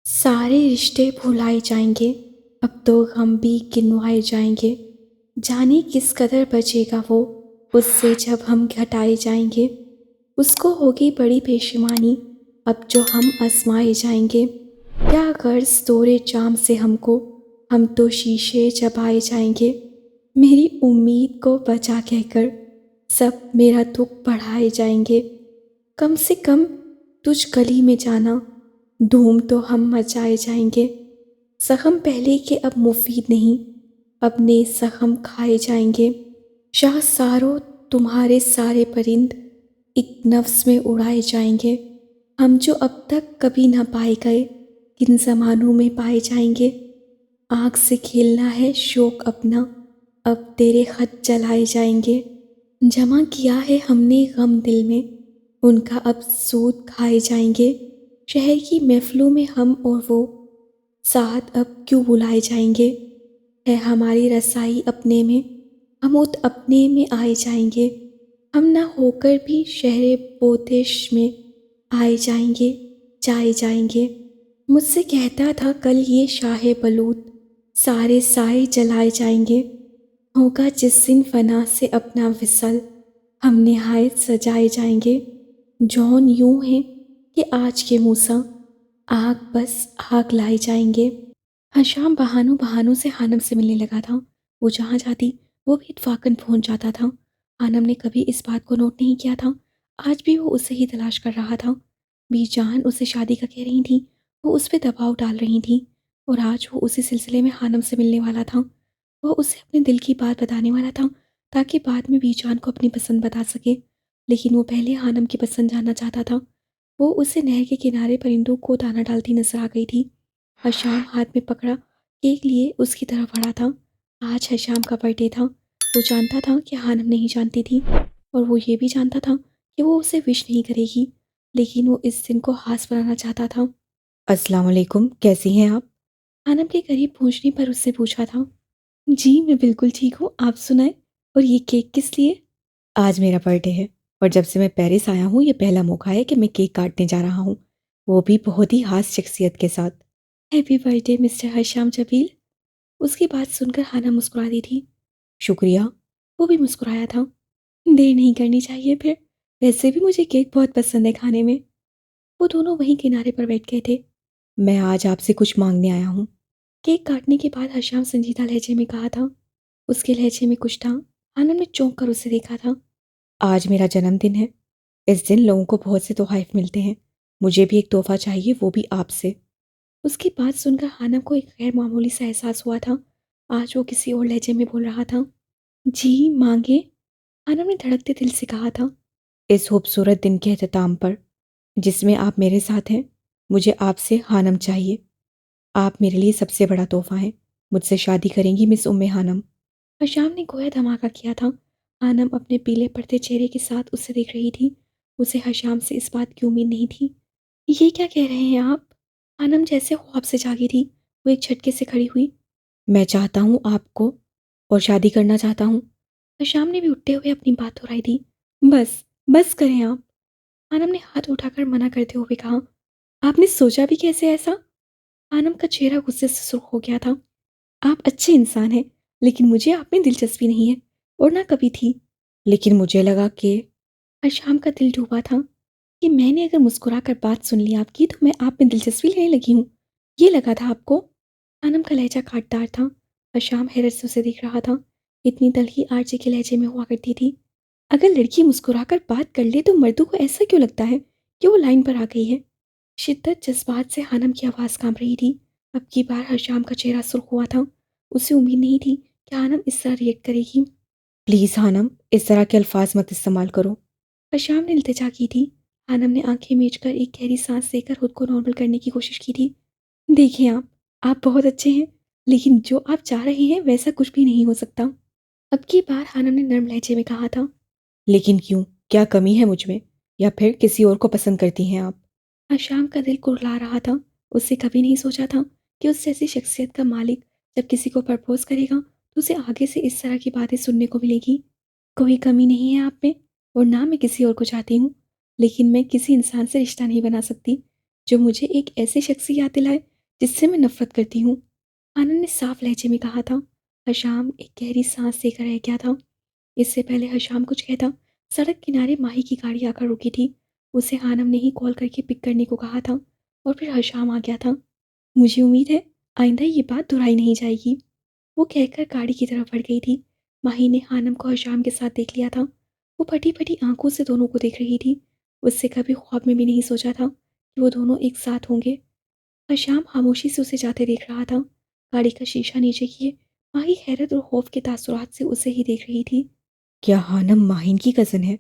सारे रिश्ते भुलाए जाएंगे, अब तो गम भी गिनवाए जाएंगे। जाने किस कदर बचेगा वो उससे जब हम घटाए जाएंगे। उसको होगी बड़ी पेशेमानी अब जो हम आजमाए जाएंगे। क्या गर्ज तोरे जाम से हमको, हम तो शीशे चबाए जाएंगे। मेरी उम्मीद को बचा कहकर सब मेरा दुख बढ़ाए जाएंगे। कम से कम तुझ गली में जाना, धूम तो हम मचाए जाएंगे। जख्म पहले के अब मुफीद नहीं, अब नए जख्म खाए जाएंगे। शाह सारो तुम्हारे सारे परिंद एक नफ्स में उड़ाए जाएंगे। हम जो अब तक कभी न पाए गए किन जमानों में पाए जाएंगे। आँख से खेलना है शौक अपना, अब तेरे खत जलाए जाएंगे। जमा किया है हमने गम दिल में, उनका अब सूद खाए जाएंगे। शहर की महफिलों में हम और वो साथ अब क्यों बुलाए जाएंगे। है हमारी रसाई अपने में, हम उत अपने में आए जाएंगे। हम ना होकर भी शहरे पोतेश में आए जाएंगे, जाए जाएंगे। मुझसे कहता था कल ये शाहे बलूत, सारे साए जलाए जाएंगे। होगा जिस दिन फना से अपना विसल, हम निहायत सजाए जाएंगे। जौन यूं है कि आज के मूसा, आग बस आग लाए जाएंगे। हाँ, शाम बहानों बहानों से हानम से मिलने लगा था। वो जहाँ जाती वो भी इत्फाकन पहुंच जाता था। हानम ने कभी इस बात को नोट नहीं किया था, आज भी वो उसे ही तलाश कर रहा था। बीजान उसे शादी का कह रही थी, वो उस पर दबाव डाल रही थी, और आज वो उसी सिलसिले में हानम से मिलने वाला था। वो उसे अपने दिल की बात बताने वाला था ताकि बाद में बीजान को अपनी पसंद बता सके। लेकिन वो पहले हानम की पसंद जानना चाहता था। वो उसे नहर के किनारे परिंदों को दाना डालती नजर आ गई थी। हशाम हाथ में पकड़ा केक लिए उसकी तरफ बढ़ा था। आज हशाम का बर्थडे था। वो जानता था कि हानम नहीं जानती थी, और वो ये भी जानता था कि वो उसे विश नहीं करेगी, लेकिन वो इस दिन को खास बनाना चाहता था। अस्सलाम वालेकुम, कैसी हैं आप? हानम के करीब पहुंचने पर उससे पूछा था। जी मैं बिल्कुल ठीक हूँ, आप सुनाए। और ये केक किस लिए? आज मेरा बर्थडे है और जब से मैं पेरिस आया हूँ ये पहला मौका है कि मैं केक काटने जा रहा हूँ, वो भी बहुत ही खास शख्सियत के साथ। Happy birthday mister Hasham Jabeel. उसकी बात सुनकर हाना मुस्कुरा दी थी। शुक्रिया। वो भी मुस्कुराया था। देर नहीं करनी चाहिए फिर, वैसे भी मुझे केक बहुत पसंद है खाने में। वो दोनों वहीं किनारे पर बैठ गए थे। मैं आज आपसे कुछ मांगने आया हूँ। केक काटने के बाद हशाम संजीदा लहजे में कहा था। उसके लहजे में कुछ था। आनंद ने चौंक कर उसे देखा था। आज मेरा जन्मदिन है। इस दिन लोगों को बहुत से तोहफे मिलते हैं, मुझे भी एक तोहफा चाहिए, वो भी आपसे। उसकी बात सुनकर हानम को एक गैर मामूली सा एहसास हुआ था। आज वो किसी और लहजे में बोल रहा था। जी मांगे, हानम ने धड़कते दिल से कहा था। इस खूबसूरत दिन के अख्ताम पर जिसमें आप मेरे साथ हैं, मुझे आपसे हानम चाहिए। आप मेरे लिए सबसे बड़ा तोहफा हैं। मुझसे शादी करेंगी मिस उम्मे हानम? हशाम ने गोया धमाका किया था। हानम अपने पीले पड़ते चेहरे के साथ उसे देख रही थी। उसे हशाम से इस बात की उम्मीद नहीं थी। ये क्या कह रहे हैं आप? हानम जैसे ख्वाब से जागी थी। वो एक झटके से खड़ी हुई। मैं चाहता हूँ आपको, और शादी करना चाहता हूँ। हशाम ने भी उठते हुए अपनी बात दोहराई दी। बस, बस करें आप। हानम ने हाथ उठाकर मना करते हुए कहा। आपने सोचा भी कैसे ऐसा? हानम का चेहरा गुस्से से सुर्ख हो गया था। आप अच्छे इंसान हैं, लेकिन मुझे आप में दिलचस्पी नहीं है, और ना कभी थी। लेकिन मुझे लगा कि हशाम का दिल डूबा था कि मैंने अगर मुस्कुराकर बात सुन ली आपकी तो मैं आप में दिलचस्पी लेने लगी हूँ। ये लगा था आपको? हानम का लहजा काटदार था। हशाम हैरत से उसे देख रहा था। इतनी तलखी आरजे के लहजे में हुआ करती थी। अगर लड़की मुस्कुराकर बात कर ले तो मर्दों को ऐसा क्यों लगता है कि वो लाइन पर आ गई है। शिद्दत जज्बात से हानम की आवाज़ कांप रही थी। अब की बार हशाम का चेहरा सुर्ख हुआ था। उसे उम्मीद नहीं थी कि हानम इस तरह रिएक्ट करेगी। प्लीज़ हानम, इस तरह के अल्फाज मत इस्तेमाल करो। हशाम ने इल्तिजा की थी। हानम ने आंखें मीच कर एक गहरी सांस लेकर खुद को नॉर्मल करने की कोशिश की थी। देखिए आप बहुत अच्छे हैं, लेकिन जो आप चाह रहे हैं वैसा कुछ भी नहीं हो सकता। अब की बार हानम ने नर्म लहजे में कहा था। लेकिन क्यों? क्या कमी है मुझ में, या फिर किसी और को पसंद करती हैं आप? हशाम का दिल कुरला रहा था। उससे कभी नहीं सोचा था कि उस जैसी शख्सियत का मालिक जब किसी को प्रपोज करेगा तो उसे आगे से इस तरह की बातें सुनने को मिलेगी। कोई कमी नहीं है आप में, और ना मैं किसी और को चाहती हूँ, लेकिन मैं किसी इंसान से रिश्ता नहीं बना सकती जो मुझे एक ऐसी शख्स की याद दिलाए जिससे मैं नफरत करती हूँ। आनंद ने साफ लहजे में कहा था। हशाम एक गहरी सांस लेकर रह गया था। इससे पहले हशाम कुछ कहता, सड़क किनारे माही की गाड़ी आकर रुकी थी। उसे हानम ने ही कॉल करके पिक करने को कहा था और फिर हशाम आ गया था। मुझे उम्मीद है आइंदा ये बात दोहराई नहीं जाएगी, वो कहकर गाड़ी की तरफ बढ़ गई थी। माही ने हानम को हशाम के साथ देख लिया था। वो फटी फटी आंखों से दोनों को देख रही थी। उससे कभी ख्वाब में भी नहीं सोचा था कि वो दोनों एक साथ होंगे। हशाम खामोशी से उसे जाते देख रहा था। गाड़ी का शीशा नीचे किए माही हैरत और खौफ के तासुरात से उसे ही देख रही थी। क्या हानम माहिन की कज़न है?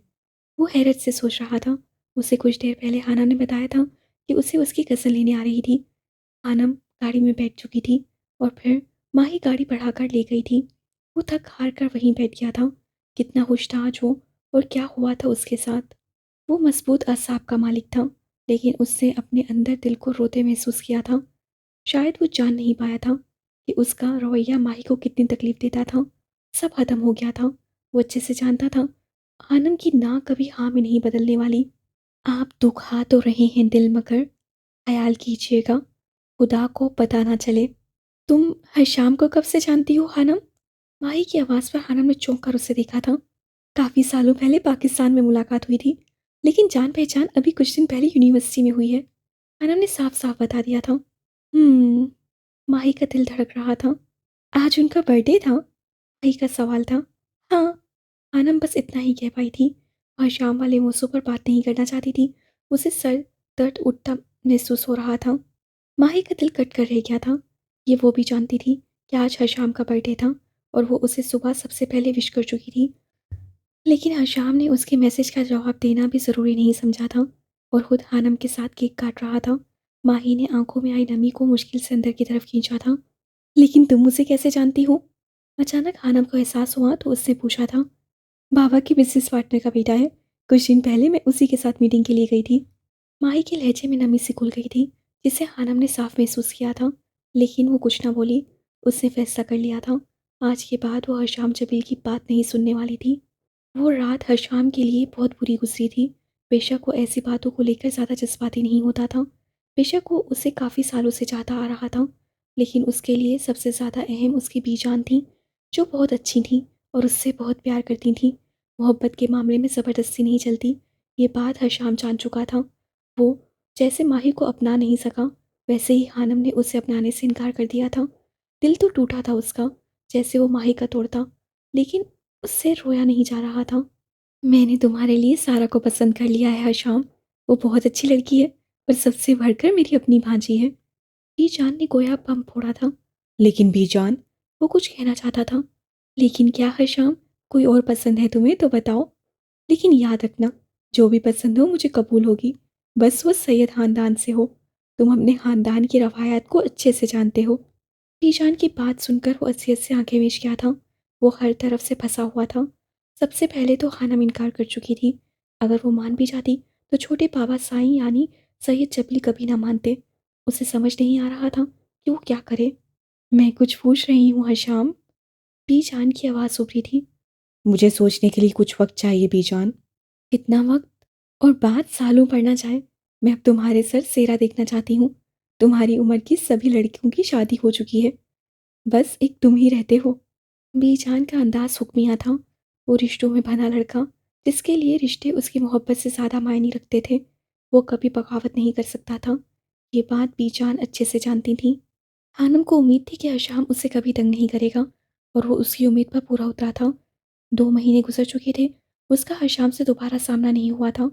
वो हैरत से सोच रहा था। उसे कुछ देर पहले हानम ने बताया था कि उसे उसकी कज़न लेने आ रही थी। हानम गाड़ी में बैठ चुकी थी और फिर माही गाड़ी बढ़ाकर ले गई थी। वो थक हार कर वहीं बैठ गया था। कितना होश था आज वो, और क्या हुआ था उसके साथ। वो मजबूत असाब का मालिक था, लेकिन उससे अपने अंदर दिल को रोते महसूस किया था। शायद वो जान नहीं पाया था कि उसका रवैया माही को कितनी तकलीफ देता था। सब खत्म हो गया था। वो अच्छे से जानता था आनंद की ना कभी हाँ में नहीं बदलने वाली। आप दुखा तो रहे हैं दिल, मगर ख्याल कीजिएगा खुदा को पता ना चले। तुम हशाम को कब से जानती हो हानम? माही की आवाज़ पर हानम ने चौंक कर उसे देखा था। काफ़ी सालों पहले पाकिस्तान में मुलाकात हुई थी, लेकिन जान पहचान अभी कुछ दिन पहले यूनिवर्सिटी में हुई है। हानम ने साफ साफ बता दिया था। माही का दिल धड़क रहा था। आज उनका बर्थडे था? माही का सवाल था। हाँ, हानम बस इतना ही कह पाई थी। वह शाम वाले मौसम पर बात नहीं करना चाहती थी। उसे सर दर्द उठता महसूस हो रहा था। माही का दिल कट कर रह गया था। ये वो भी जानती थी कि आज हशाम का बर्थडे था और वो उसे सुबह सबसे पहले विश कर चुकी थी। लेकिन हशाम ने उसके मैसेज का जवाब देना भी ज़रूरी नहीं समझा था और खुद हानम के साथ केक काट रहा था। माही ने आंखों में आई नमी को मुश्किल से अंदर की तरफ खींचा था। लेकिन तुम उसे कैसे जानती हो? अचानक हानम को एहसास हुआ तो उससे पूछा था। बाबा के बिजनेस पार्टनर का बेटा है। कुछ दिन पहले मैं उसी के साथ मीटिंग के लिए गई थी। माही के लहजे में नमी सी घुल गई थी, जिसे हानम ने साफ महसूस किया था। लेकिन वो कुछ ना बोली। उसने फैसला कर लिया था, आज के बाद वो हशाम जबील की बात नहीं सुनने वाली थी। वो रात हशाम के लिए बहुत बुरी गुजरी थी। बेशक वो ऐसी बातों को लेकर ज़्यादा जज्बाती नहीं होता था। बेशक वो उसे काफ़ी सालों से चाहता आ रहा था, लेकिन उसके लिए सबसे ज़्यादा अहम उसकी बीजान थी, जो बहुत अच्छी थी और उससे बहुत प्यार करती थी। मोहब्बत के मामले में ज़बरदस्ती नहीं चलती। ये बात हशाम जान चुका था। वो जैसे माही को अपना नहीं सका, वैसे ही हानम ने उसे अपनाने से इनकार कर दिया था। दिल तो टूटा था उसका, जैसे वो माही का तोड़ता, लेकिन उससे रोया नहीं जा रहा था। मैंने तुम्हारे लिए सारा को पसंद कर लिया है हशाम। वो बहुत अच्छी लड़की है और सबसे बढ़कर मेरी अपनी भांजी है। जान ने गोया बम फोड़ा था। लेकिन बीजान, वो कुछ कहना चाहता था। लेकिन क्या हशाम, कोई और पसंद है तुम्हें तो बताओ। लेकिन याद रखना, जो भी पसंद हो मुझे कबूल होगी। बस वो सैयद खानदान से हो। तुम अपने खानदान की रवायात को अच्छे से जानते हो। ईशान की बात सुनकर वो असलियत से आंखें मीच गया था। वो हर तरफ से फंसा हुआ था। सबसे पहले तो खानम इनकार कर चुकी थी। अगर वो मान भी जाती तो छोटे बाबा साईं यानी सैयद जबली कभी ना मानते। उसे समझ नहीं आ रहा था कि वो क्या करे। मैं कुछ पूछ रही हूँ हशाम, बीजान की आवाज़ उभरी थी। मुझे सोचने के लिए कुछ वक्त चाहिए बीजान। कितना वक्त? और बात सालों पर ना जाए। मैं अब तुम्हारे सर सेरा देखना चाहती हूँ। तुम्हारी उम्र की सभी लड़कियों की शादी हो चुकी है, बस एक तुम ही रहते हो। बीजान का अंदाज हुक्मिया था। वो रिश्तों में बना लड़का, जिसके लिए रिश्ते उसकी मोहब्बत से ज़्यादा मायने रखते थे। वो कभी बगावत नहीं कर सकता था। ये बात बीजान अच्छे से जानती थी। हानम को उम्मीद थी कि हशाम उसे कभी तंग नहीं करेगा, और वो उसकी उम्मीद पर पूरा उतरा था। 2 महीने गुजर चुके थे। उसका हशाम से दोबारा सामना नहीं हुआ था।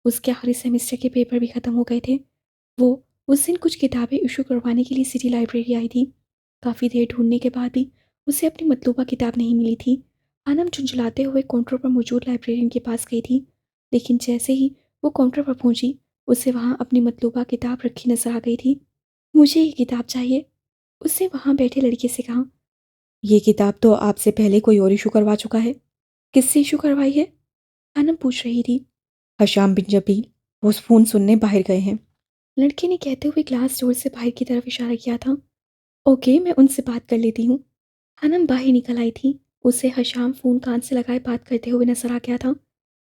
उसके आखिरी सेमेस्टर के पेपर भी ख़त्म हो गए थे। वो उस दिन कुछ किताबें इशू करवाने के लिए सिटी लाइब्रेरी आई थी। काफ़ी देर ढूंढने के बाद भी उसे अपनी मतलूबा किताब नहीं मिली थी। आनम झुंझलाते हुए काउंटर पर मौजूद लाइब्रेरियन के पास गई थी, लेकिन जैसे ही वो काउंटर पर पहुंची, उसे वहां अपनी मतलूबा किताब रखी नजर आ गई थी। मुझे ये किताब चाहिए, उसने वहां बैठे लड़के से कहा। ये किताब तो आपसे पहले कोई और इशू करवा चुका है। किससे इशू करवाई है? आनम पूछ रही थी। हशाम बिन जबील, वो फ़ोन सुनने बाहर गए हैं। लड़के ने कहते हुए ग्लास डोर से बाहर की तरफ इशारा किया था। ओके, मैं उनसे बात कर लेती हूँ। हनम बाहर निकल आई थी। उसे हशाम फ़ोन कान से लगाए बात करते हुए नजर आ गया था।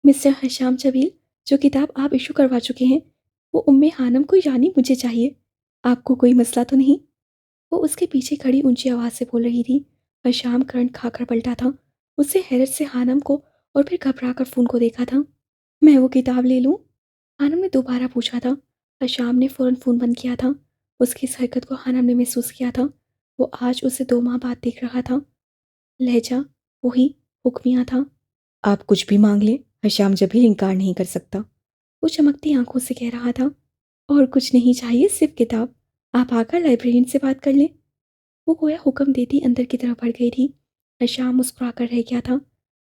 मिस्टर हशाम जबील, जो किताब आप इशू करवा चुके हैं वो उम्मे हानम को यानी मुझे चाहिए। आपको कोई मसला तो नहीं? वो उसके पीछे खड़ी ऊंची आवाज़ से बोल रही थी। हशाम करंट खाकर पलटा था। उससे हैरत से हानम को और फिर घबरा कर फ़ोन को देखा था। मैं वो किताब ले लूँ? हानम ने दोबारा पूछा था। हशाम ने फ़ौरन फ़ोन बंद किया था। उसकी इस हरकत को हानम ने महसूस किया था। वो आज उसे 2 माह बाद देख रहा था। लहजा वही हुक्मिया था। आप कुछ भी मांग लें, हशाम जब भी इनकार नहीं कर सकता। वो चमकती आंखों से कह रहा था। और कुछ नहीं चाहिए, सिर्फ किताब। आप आकर लाइब्रेरियन से बात कर लें। वो गोया हुक्म देती अंदर की तरफ बढ़ गई थी। हशाम मुस्कुराकर रह गया था।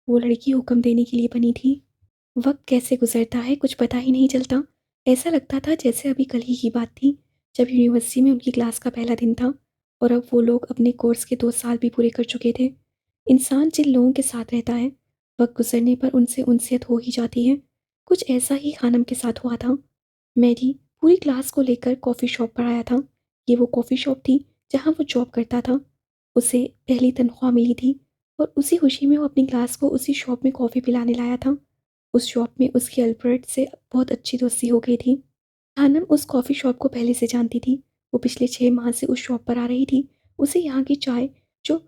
वो लड़की हुक्म देने के लिए बनी थी। वक्त कैसे गुजरता है कुछ पता ही नहीं चलता। ऐसा लगता था जैसे अभी कल ही की बात थी, जब यूनिवर्सिटी में उनकी क्लास का पहला दिन था। और अब वो लोग अपने कोर्स के 2 साल भी पूरे कर चुके थे। इंसान जिन लोगों के साथ रहता है, वक्त गुजरने पर उनसे उनसियत हो ही जाती है। कुछ ऐसा ही खानम के साथ हुआ था। मैरी पूरी क्लास को लेकर कॉफ़ी शॉप पर आया था। ये वो कॉफ़ी शॉप थी जहाँ वो जॉब करता था। उसे पहली तनख्वाह मिली थी और उसी खुशी में वो अपनी क्लास को उसी शॉप में कॉफ़ी पिलाने लाया था। उस शॉप में उसकी अल्फ्रेड से बहुत अच्छी दोस्ती हो गई थी। खानम उस कॉफ़ी शॉप को पहले से जानती थी। वो पिछले 6 माह से उस शॉप पर आ रही थी। उसे यहाँ की चाय, जो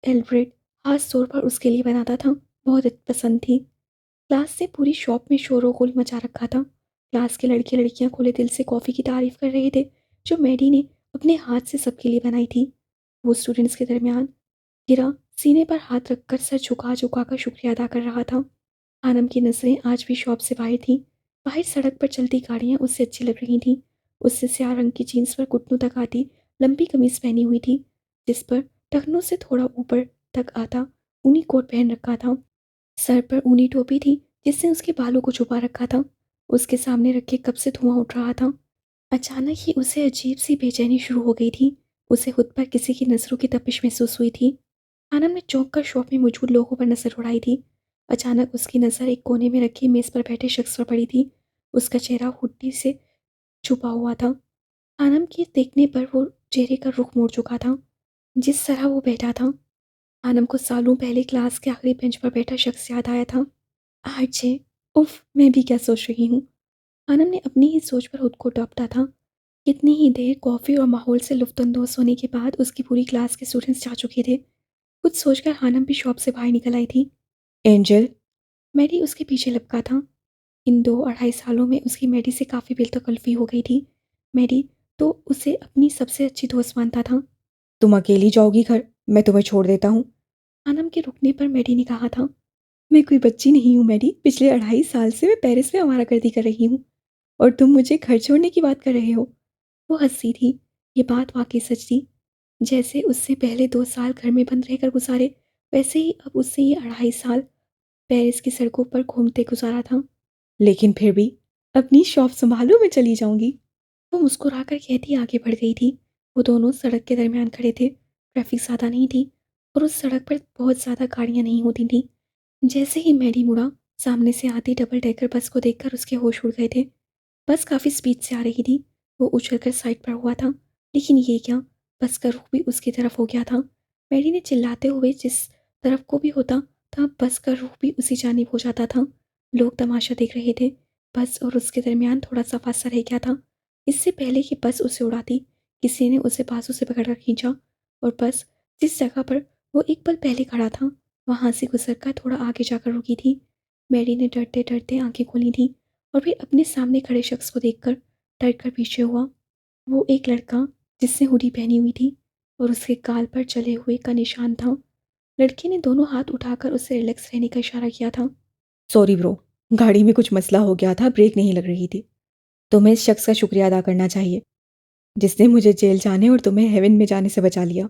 एल्फ्रेड खास तौर पर उसके लिए बनाता था, बहुत पसंद थी। क्लास ने पूरी शॉप में शोर-गुल मचा रखा था। क्लास के लड़के-लड़कियां खुले दिल से कॉफ़ी की तारीफ़ कर रहे थे, जो मैडी ने अपने हाथ से सबके लिए बनाई थी। वो स्टूडेंट्स के दरमियान गिरा, सीने पर हाथ रखकर सर झुका-झुका कर शुक्रिया अदा कर रहा था। आनम की नज़रें आज भी शॉप से बाहर थीं। बाहर सड़क पर चलती गाड़ियाँ उससे अच्छी लग रही थीं। उससे स्याह रंग की जीन्स पर घुटनों तक आती लंबी कमीज़ पहनी हुई थी, जिस पर टखनों से थोड़ा ऊपर तक आता ऊनी कोट पहन रखा था। सर पर ऊनी टोपी थी, जिसने उसके बालों को छुपा रखा था। उसके सामने रखे कप से धुआं उठ रहा था। अचानक ही उसे अजीब सी बेचैनी शुरू हो गई थी। उसे खुद पर किसी की नज़रों की तपिश महसूस हुई थी। आनंद ने चौंक कर शॉप में मौजूद लोगों पर नज़र उड़ाई थी। अचानक उसकी नज़र एक कोने में रखी मेज़ पर बैठे शख्स पर पड़ी थी। उसका चेहरा हुड्डी से छुपा हुआ था। आनंद के देखने पर वो चेहरे का रुख मोड़ चुका था, जिस तरह वो बैठा था। आनंद को सालों पहले क्लास के आखिरी बेंच पर बैठा शख्स याद आया था। आरजे, उफ, मैं भी क्या सोच रही हूँ। आनंद ने अपनी ही सोच पर खुद को टोकता था। कितनी ही देर कॉफ़ी और माहौल से लुफ्तअंदोज़ होने के बाद उसकी पूरी क्लास के स्टूडेंट्स जा चुके थे। कुछ सोचकर हानम भी शॉप से बाहर निकल आई थी। एंजल, मैडी उसके पीछे लपका था। इन 2 अढ़ाई सालों में उसकी मैडी से काफ़ी बेतकल्फ़ी हो गई थी। मैडी तो उसे अपनी सबसे अच्छी दोस्त मानता था। तुम अकेली जाओगी घर? मैं तुम्हें छोड़ देता हूँ। हानम के रुकने पर मैडी ने कहा था। मैं कोई बच्ची नहीं हूँ मैडी, पिछले 2.5 साल से मैं पेरिस में आवारागर्दी कर रही हूँ और तुम मुझे घर छोड़ने की बात कर रहे हो। वो हंसी थी। ये बात वाकई सच थी। जैसे उससे पहले 2 साल घर में बंद रहकर गुजारे, वैसे ही अब उससे ये 2.5 साल पेरिस की सड़कों पर घूमते गुजारा था। लेकिन फिर भी अपनी शॉप सँभालो, मैं चली जाऊँगी। वो मुस्कुराकर कहती आगे बढ़ गई थी। वो दोनों सड़क के दरमियान खड़े थे। ट्रैफ़िक ज़्यादा नहीं थी और उस सड़क पर बहुत ज़्यादा गाड़ियाँ नहीं होती थीं। जैसे ही मैडी मुड़ा, सामने से आती डबल डेकर बस को देखकर उसके होश उड़ गए थे। बस काफ़ी स्पीड से आ रही थी। वो उछलकर साइड पर हुआ था। लेकिन ये क्या, बस का रुख भी उसकी तरफ हो गया था। मैडी ने चिल्लाते हुए जिस तरफ को भी होता था, बस का रुख भी उसी जानिब हो जाता था। लोग तमाशा देख रहे थे। बस और उसके दरमियान थोड़ा सा फासला रह गया था। इससे पहले कि बस उसे उड़ाती, किसी ने उसे बाजू से पकड़कर खींचा और बस जिस जगह पर वो एक पल पहले खड़ा था, वहाँ से गुजरकर थोड़ा आगे जाकर रुकी थी। मैडी ने डरते डरते आंखें खोली थी और फिर अपने सामने खड़े शख्स को देखकर डर कर पीछे हुआ। वो एक लड़का, जिसने हुडी पहनी हुई थी और उसके गाल पर जले हुए का निशान था। लड़के ने दोनों हाथ उठाकर उसे रिलैक्स रहने का इशारा किया था। सॉरी ब्रो, गाड़ी में कुछ मसला हो गया था, ब्रेक नहीं लग रही थी। तुम्हें इस शख्स का शुक्रिया अदा करना चाहिए, जिसने मुझे जेल जाने और तुम्हें हेवन में जाने से बचा लिया।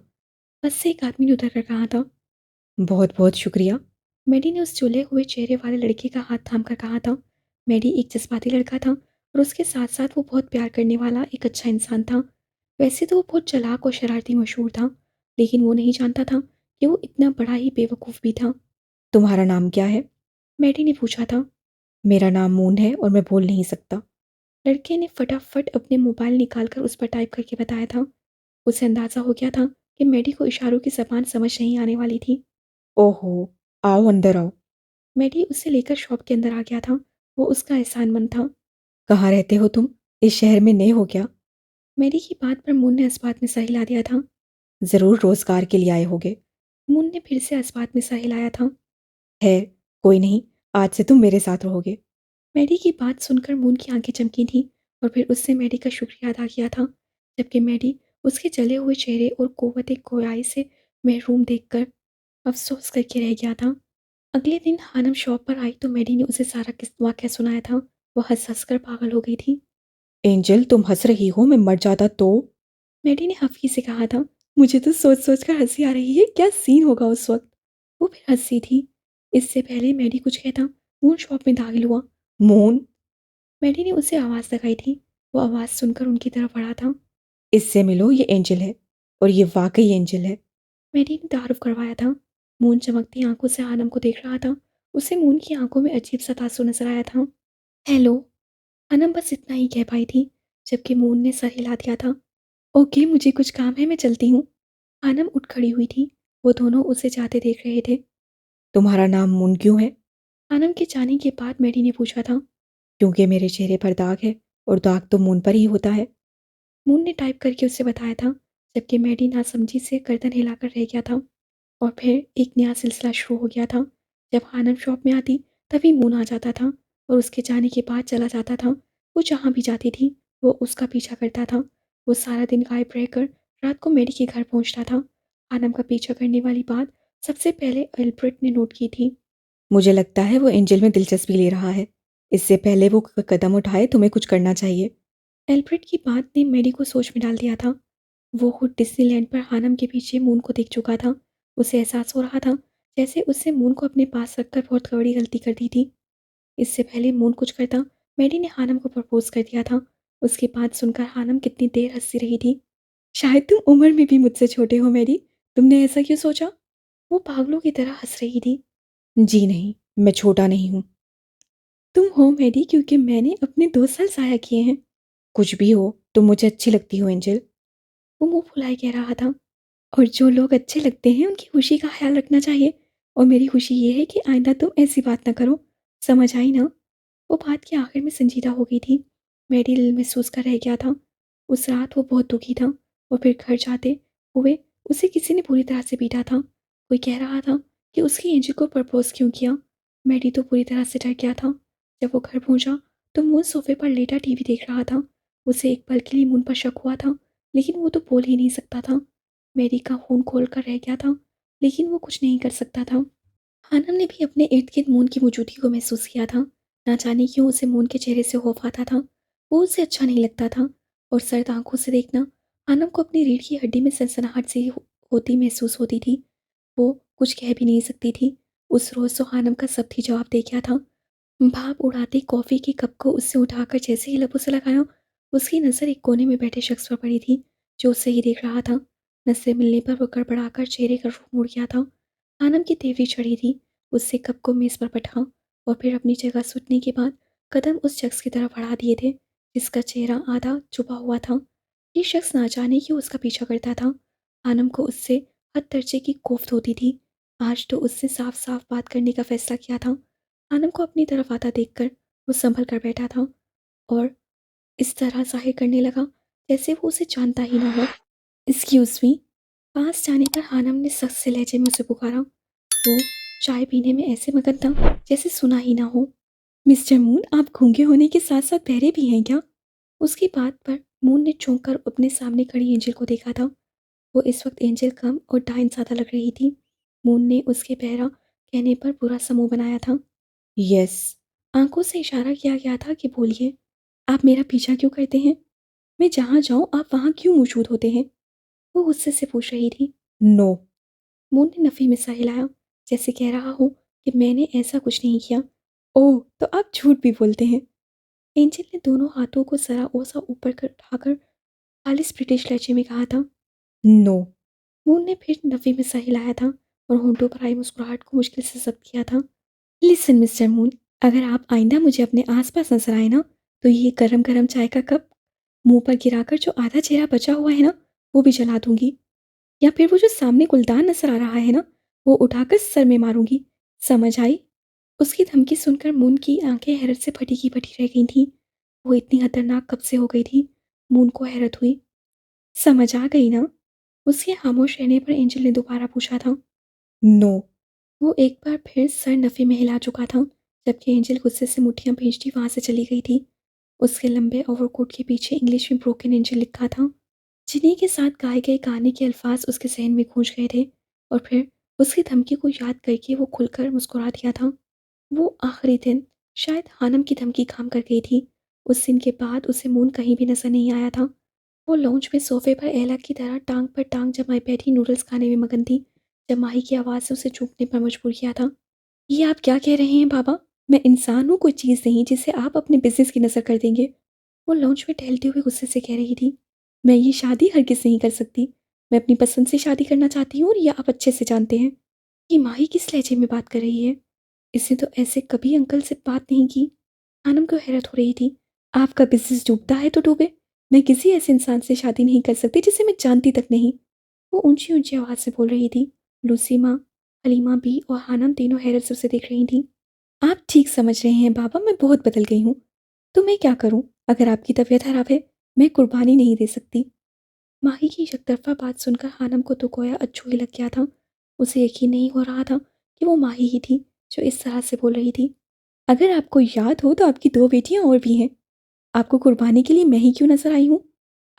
बस से एक आदमी ने उतर कर कहा था। बहुत बहुत शुक्रिया। मैडी ने उस झुले हुए चेहरे वाले लड़के का हाथ थाम कर कहा था। मैडी एक जज्बाती लड़का था और उसके साथ साथ वो बहुत प्यार करने वाला एक अच्छा इंसान था। वैसे तो वो बहुत चालाक और शरारती मशहूर था, लेकिन वो नहीं जानता था कि वो इतना बड़ा ही बेवकूफ़ भी था। तुम्हारा नाम क्या है? मैडी ने पूछा था। मेरा नाम मून है और मैं बोल नहीं सकता। लड़के ने फटाफट अपने मोबाइल निकालकर उस पर टाइप करके बताया था। उसे अंदाज़ा हो गया था कि मैडी को इशारों की ज़बान समझ नहीं आने वाली थी। ओहो, आओ अंदर आओ। मैडी उसे लेकर शॉप के अंदर आ गया था। वो उसका एहसानमंद था। कहाँ रहते हो तुम? इस शहर में नए हो क्या? मैडी की बात पर मून ने इस्पात में सर हिला दिया था। ज़रूर रोज़गार के लिए आए होगे। मून ने फिर से इस्पात में सर हिलाया था। है, कोई नहीं, आज से तुम मेरे साथ रहोगे। मैडी की बात सुनकर मून की आंखें चमकी थीं और फिर उससे मैडी का शुक्रिया अदा किया था, जबकि मैडी उसके जले हुए चेहरे और कुव्वत गोयाई से महरूम देखकर अफसोस करके रह गया था। अगले दिन हानम शॉप पर आई तो मैडी ने उसे सारा वाक़या सुनाया था। वह हंस कर पागल हो गई थी। एंजल, तुम हंस रही हो, मैं मर जाता तो? मैडी ने हफ़ी से कहा था। मुझे तो सोच सोच कर हंसी आ रही है, क्या सीन होगा उस वक्त। वो फिर हंसी थी। इससे पहले मैडी कुछ कहता मून शॉप में दाखिल हुआ। मून, मैडी ने उसे आवाज़ लगाई थी। वो आवाज़ सुनकर उनकी तरफ बढ़ा था। इससे मिलो, ये एंजल है और ये वाकई एंजल है। मैडी ने तारुफ करवाया था। मून चमकती आंखों से आनम को देख रहा था। उसे मून की आंखों में अजीब सा तासुर नजर आया था। हेलो। अनम बस इतना ही कह पाई थी, जबकि मून ने सर हिला दिया था। ओके, मुझे कुछ काम है, मैं चलती हूँ। अनम उठ खड़ी हुई थी। वो दोनों उसे जाते देख रहे थे। तुम्हारा नाम मून क्यों है? अनम के जाने के बाद मैडी ने पूछा था। क्योंकि मेरे चेहरे पर दाग है और दाग तो मून पर ही होता है। मून ने टाइप करके उसे बताया था, जबकि मैडी नासमझी से गर्दन हिलाकर रह गया था। और फिर एक नया सिलसिला शुरू हो गया था। जब हानम शॉप में आती तभी मून आ जाता था और उसके जाने के बाद चला जाता था। वो जहाँ भी जाती थी वो उसका पीछा करता था। वो सारा दिन गायब रहकर रात को मेडी के घर पहुँचता था। हानम का पीछा करने वाली बात सबसे पहले एल्ब्रेट ने नोट की थी। मुझे लगता है वो एंजल में दिलचस्पी ले रहा है। इससे पहले वो कदम उठाए, तुम्हें कुछ करना चाहिए। एल्ब्रेट की बात ने मेडी को सोच में डाल दिया था। वो खुद डिज्नीलैंड पर हानम के पीछे मून को देख चुका था। उसे एहसास हो रहा था जैसे उससे मून को अपने पास रखकर बहुत बड़ी गलती कर दी थी। इससे पहले मून कुछ करता, मैडी ने हानम को प्रपोज कर दिया था। उसकी बात सुनकर हानम कितनी देर हंसती रही थी। शायद तुम उम्र में भी मुझसे छोटे हो मैडी, तुमने ऐसा क्यों सोचा। वो पागलों की तरह हंस रही थी। जी नहीं, मैं छोटा नहीं हूँ। तुम हो मैडी, क्योंकि मैंने अपने 2 साल ज़ाया किए हैं। कुछ भी हो, तुम मुझे अच्छी लगती हो एंजल। वो मुंह फुलाए कह रहा था। और जो लोग अच्छे लगते हैं उनकी खुशी का ख्याल रखना चाहिए। और मेरी खुशी ये है कि आइंदा तुम ऐसी बात ना करो। समझ आई ना। वो बात के आखिर में संजीदा हो गई थी। मैडी दिल महसूस कर रह गया था। उस रात वो बहुत दुखी था और फिर घर जाते हुए उसे किसी ने पूरी तरह से पीटा था। कोई कह रहा था कि उसकी एंजल को प्रपोज क्यों किया। मैडी तो पूरी तरह से डर गया था। जब वो घर पहुंचा तो मून सोफे पर लेटा टीवी देख रहा था। उसे एक पल के लिए मून पर शक हुआ था, लेकिन वो तो बोल ही नहीं सकता था। मैडी का खून खोल कर रह गया था, लेकिन वो कुछ नहीं कर सकता था। हानम ने भी अपने इर्द गिर्द मून की मौजूदगी को महसूस किया था। ना जाने क्यों उसे मून के चेहरे से खौफ आता था। वो उसे अच्छा नहीं लगता था और सर्द आंखों से देखना हानम को अपनी रीढ़ की हड्डी में सनसनाहट सी होती महसूस होती थी। वो कुछ कह भी नहीं सकती थी। उस रोज़ तो हानम का सब्ती जवाब दे गया था। भाप उड़ाती कॉफ़ी के कप को उससे उठाकर जैसे ही लबों से लगाया, उसकी नज़र एक कोने में बैठे शख्स पर पड़ी थी, जो उसे ही देख रहा था। नज़रें मिलने पर वो गड़बड़ाकर चेहरे का रुख मुड़ गया था। आनम की तेवरी चढ़ी थी। उससे कप को मेज़ पर पटका और फिर अपनी जगह सुटने के बाद कदम उस शख्स की तरफ बढ़ा दिए थे, जिसका चेहरा आधा छुपा हुआ था। ये शख्स ना जाने क्यों उसका पीछा करता था। आनम को उससे हद दर्जे की कोफ्त होती थी। आज तो उससे साफ साफ बात करने का फैसला किया था। आनम को अपनी तरफ आता देखकर वो संभल कर बैठा था और इस तरह ज़ाहिर करने लगा जैसे वो उसे जानता ही ना हो। Excuse me. पास जाने पर हानम ने सख्त से लहजे में उसे पुकारा। वो चाय पीने में ऐसे मगन था जैसे सुना ही ना हो। मिस्टर मून, आप गूंगे होने के साथ साथ बहरे भी हैं क्या। उसकी बात पर मून ने चौंक कर अपने सामने खड़ी एंजल को देखा था। वो इस वक्त एंजल कम और डाइन ज़्यादा लग रही थी। मून ने उसके बहरा कहने पर बुरा सा मुंह बनाया था। यस। आंखों से इशारा किया गया था कि बोलिए, आप मेरा पीछा क्यों करते हैं। मैं जहाँ जाऊँ आप वहाँ क्यों मौजूद होते हैं। वो गुस्से से पूछ रही थी। नो। मून ने नफ़ी में सा हिलाया, जैसे कह रहा हो कि मैंने ऐसा कुछ नहीं किया। ओह, तो आप झूठ भी बोलते हैं। एंजल ने दोनों हाथों को जरा ओसा ऊपर कर उठाकर खालिस ब्रिटिश लहजे में कहा था। नो। मून ने फिर नफ़ी में सा हिलाया था और होंठों पर आई मुस्कुराहट को मुश्किल से जब्त किया था। लिसन मिस्टर मून, अगर आप आइंदा मुझे अपने आसपास नजर आए ना, तो ये गरम गरम चाय का कप मुंह पर गिराकर जो आधा चेहरा बचा हुआ है ना, वो भी जला दूंगी। या फिर वो जो सामने गुलदान नजर आ रहा है ना, वो उठाकर सर में मारूंगी। समझ आई। उसकी धमकी सुनकर मून की आंखें हैरत से फटी की फटी रह गई थीं। वो इतनी खतरनाक कब से हो गई थी। मून को हैरत हुई। समझ आ गई ना? उसके खामोश रहने पर एंजल ने दोबारा पूछा था। नो। वो एक बार फिर सर नफ़े में हिला चुका था, जबकि एंजल गुस्से से मुट्ठियां भींचती वहां से चली गई थी। उसके लंबे ओवरकोट के पीछे इंग्लिश में ब्रोकन एंजल लिखा था। जिन्हीं के साथ गाए गए गाने के अल्फाज उसके जहन में गूंज गए थे, और फिर उसकी धमकी को याद करके वो खुलकर मुस्कुरा दिया था। वो आखिरी दिन शायद हानम की धमकी काम कर गई थी। उस दिन के बाद उसे मून कहीं भी नजर नहीं आया था। वो लॉन्च में सोफे पर एला की तरह टांग पर टांग जमाए बैठी नूडल्स खाने में मगन थी, जब माही की आवाज़ से उसे चूकने पर मजबूर किया था। ये आप क्या कह रहे हैं बाबा? मैं इंसान हूँ, कोई चीज़ नहीं जिसे आप अपने बिजनेस की नज़र कर देंगे। वो लॉन्च में टहलते हुए गुस्से से कह रही थी। मैं ये शादी हरगिज़ नहीं कर सकती। मैं अपनी पसंद से शादी करना चाहती हूँ, और ये आप अच्छे से जानते हैं। ये माही किस लहजे में बात कर रही है? इसने तो ऐसे कभी अंकल से बात नहीं की। आनम को हैरत हो रही थी। आपका बिजनेस डूबता है तो डूबे। मैं किसी ऐसे इंसान से शादी नहीं कर सकती जिसे मैं जानती तक नहीं। वो ऊंची ऊंची आवाज़ से बोल रही थी। लूसी माँ, हलीमा बी और हानम तीनों हैरत से उसे देख रही थी। आप ठीक समझ रहे हैं बाबा, मैं बहुत बदल गई हूँ। तो मैं क्या करूँ? अगर आपकी तबीयत खराब है, मैं कुर्बानी नहीं दे सकती। माही की एकतरफा बात सुनकर हानम को तो गोया अछू ही लग गया था। उसे यकीन नहीं हो रहा था कि वो माही ही थी जो इस तरह से बोल रही थी। अगर आपको याद हो तो आपकी दो बेटियां और भी हैं। आपको कुर्बानी के लिए मैं ही क्यों नजर आई हूँ?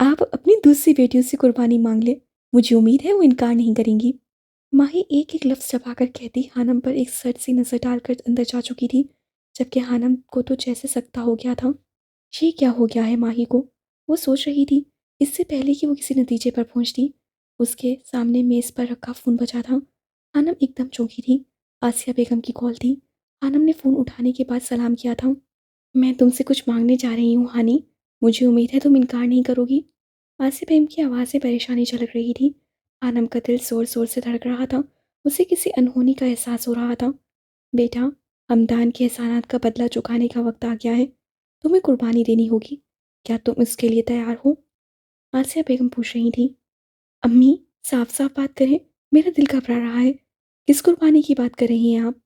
आप अपनी दूसरी बेटियों से कुर्बानी मांग ले। मुझे उम्मीद है वो इनकार नहीं करेंगी। माही एक एक लफ्ज़ चबाकर कहती हानम पर एक सर्द सी नज़र डालकर अंदर जा चुकी थी, जबकि हानम को तो जैसे सकता हो गया था। ये क्या हो गया है माही को? वो सोच रही थी। इससे पहले कि वो किसी नतीजे पर पहुंचती, उसके सामने मेज़ पर रखा फ़ोन बजा था। हानम एकदम चौंकी थी। आसिया बेगम की कॉल थी। हानम ने फ़ोन उठाने के बाद सलाम किया था। मैं तुमसे कुछ मांगने जा रही हूँ हानी। मुझे उम्मीद है तुम इनकार नहीं करोगी। आसिया बेगम की आवाज़ से परेशानी झलक रही थी। हानम का दिल ज़ोर ज़ोर से धड़क रहा था। उसे किसी अनहोनी का एहसास हो रहा था। बेटा, हमदान के एहसानात का बदला चुकाने का वक्त आ गया है। तुम्हें कुर्बानी देनी होगी। क्या तुम इसके लिए तैयार हो? आसिया बेगम पूछ रही थी। अम्मी, साफ साफ बात करें। मेरा दिल घबरा रहा है। किस कुर्बानी की बात कर रही हैं आप?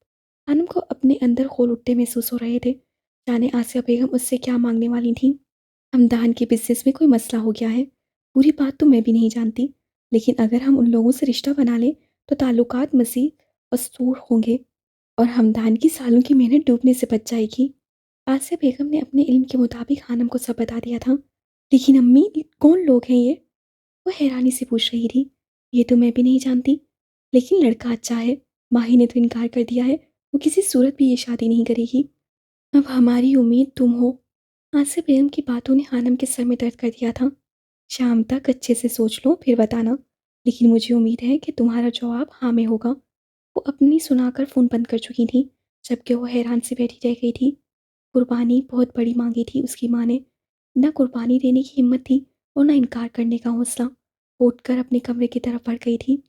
हानम को अपने अंदर खोल उठते महसूस हो रहे थे। जाने आसिया बेगम उससे क्या मांगने वाली थी। हमदान के बिजनेस में कोई मसला हो गया है। पूरी बात तो मैं भी नहीं जानती, लेकिन अगर हम उन लोगों से रिश्ता बना लें तो ताल्लुकात मज़ीद मस्तूर होंगे, और हमदान की सालों की मेहनत डूबने से बच जाएगी। आसिया बेगम ने अपने इल्म के मुताबिक खानम को सब बता दिया था। लेकिन अम्मी, कौन लोग हैं ये? वो हैरानी से पूछ रही थी। ये तो मैं भी नहीं जानती, लेकिन लड़का अच्छा है। माही ने तो इनकार कर दिया है। वो किसी सूरत भी ये शादी नहीं करेगी। अब हमारी उम्मीद तुम हो। आसिया बेगम की बातों ने हानम के सर में दर्द कर दिया था। शाम तक अच्छे से सोच लो फिर बताना, लेकिन मुझे उम्मीद है कि तुम्हारा जवाब हाँ में होगा। वो अपनी सुनाकर फ़ोन बंद कर चुकी थी, जबकि वो हैरान से बैठी रह गई थी। कुर्बानी बहुत बड़ी मांगी थी उसकी माँ ने। न कुर्बानी देने की हिम्मत थी और न इनकार करने का हौसला। वो उठकर अपने कमरे की तरफ बढ़ गई थी।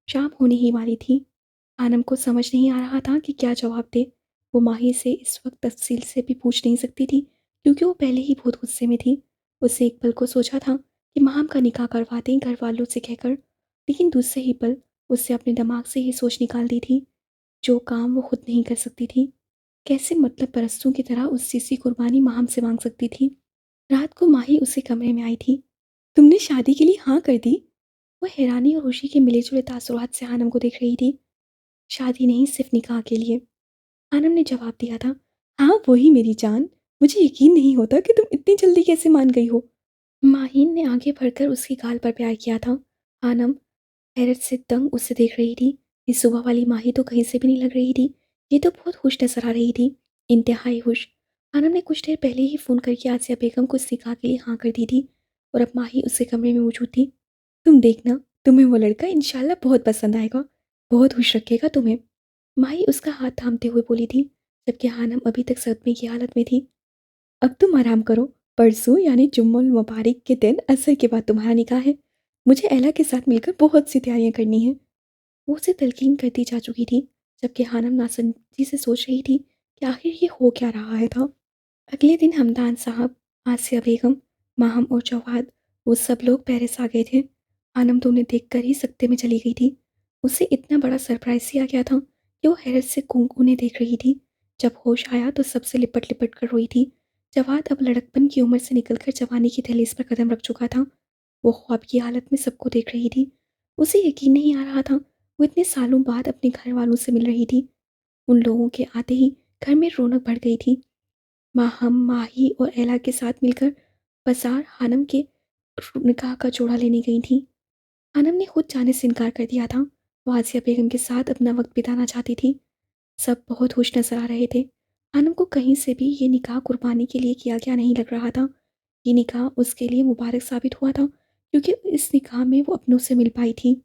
शाम होने ही वाली थी। आनम को समझ नहीं आ रहा था कि क्या जवाब दे। वो माही से इस वक्त तफसील से भी पूछ नहीं सकती थी, क्योंकि वो पहले ही बहुत गुस्से में थी। उसे एक पल को सोचा था कि माहम का निकाह करवा दें घर वालों से कहकर, लेकिन दूसरे ही पल उससे अपने दिमाग से ये सोच निकाल दी थी, जो काम वो खुद नहीं कर सकती थी। कैसे मतलब परस्तों की तरह उस चीज़ की कुर्बानी माहम से मांग सकती थी। रात को माही उसके कमरे में आई थी। तुमने शादी के लिए हाँ कर दी? वो हैरानी और खुशी के मिले जुले तासुरात से आनम को देख रही थी। शादी नहीं, सिर्फ निकाह के लिए, आनम ने जवाब दिया था। हाँ वही मेरी जान। मुझे यकीन नहीं होता कि तुम इतनी जल्दी कैसे मान गई हो। माहीन ने आगे बढ़कर उसकी गाल पर प्यार किया था। आनम हैरत से दंग उसे देख रही थी। इस सुबह वाली माही तो कहीं से भी नहीं लग रही थी। ये तो बहुत खुश नजर आ रही थी, इंतहाई खुश। आनम ने कुछ देर पहले ही फ़ोन करके आसिया बेगम को इस निकाह के लिए हाँ कर दी थी, और अब माही उसके कमरे में मौजूद थी। तुम देखना, तुम्हें वो लड़का इंशाल्लाह बहुत पसंद आएगा, बहुत खुश रखेगा तुम्हें। माही उसका हाथ थामते हुए बोली थी, जबकि हानम अभी तक सदमे की हालत में थी। अब तुम आराम करो। परसों यानी जुम्मुल मुबारक के दिन असर के बाद तुम्हारा निकाह है। मुझे एला के साथ मिलकर बहुत सी तैयारियां करनी है। वो उसे तलकीन करती जा चुकी थी, जबकि हानम नासमझी से सोच रही थी कि आखिर ये हो क्या रहा है था। अगले दिन हमदान साहब, आसिया बेगम, माहम और जवाद, वो सब लोग पेरिस आ गए थे। हानम तो उन्हें देखकर ही सकते में चली गई थी। उसे इतना बड़ा सरप्राइज दिया गया था कि वो हैरत से कूक उन्हें देख रही थी। जब होश आया तो सबसे लिपट लिपट कर रोई थी। जवाद अब लड़कपन की उम्र से निकलकर जवानी की दहलीज पर कदम रख चुका था। वो ख्वाब की हालत में सबको देख रही थी। उसे यकीन नहीं आ रहा था वो इतने सालों बाद अपने घर वालों से मिल रही थी। उन लोगों के आते ही घर में रौनक बढ़ गई थी। हम माही और एला के साथ मिलकर बाजार हानम के निकाह का जोड़ा लेने गई थी। हानम ने खुद जाने से इनकार कर दिया था। वो आसिया बेगम के साथ अपना वक्त बिताना चाहती थी। सब बहुत खुश नजर आ रहे थे। हानम को कहीं से भी ये निकाह कुर्बानी के लिए किया गया नहीं लग रहा था। ये निकाह उसके लिए मुबारक साबित हुआ था क्योंकि इस निकाह में वो अपनों से मिल पाई थी।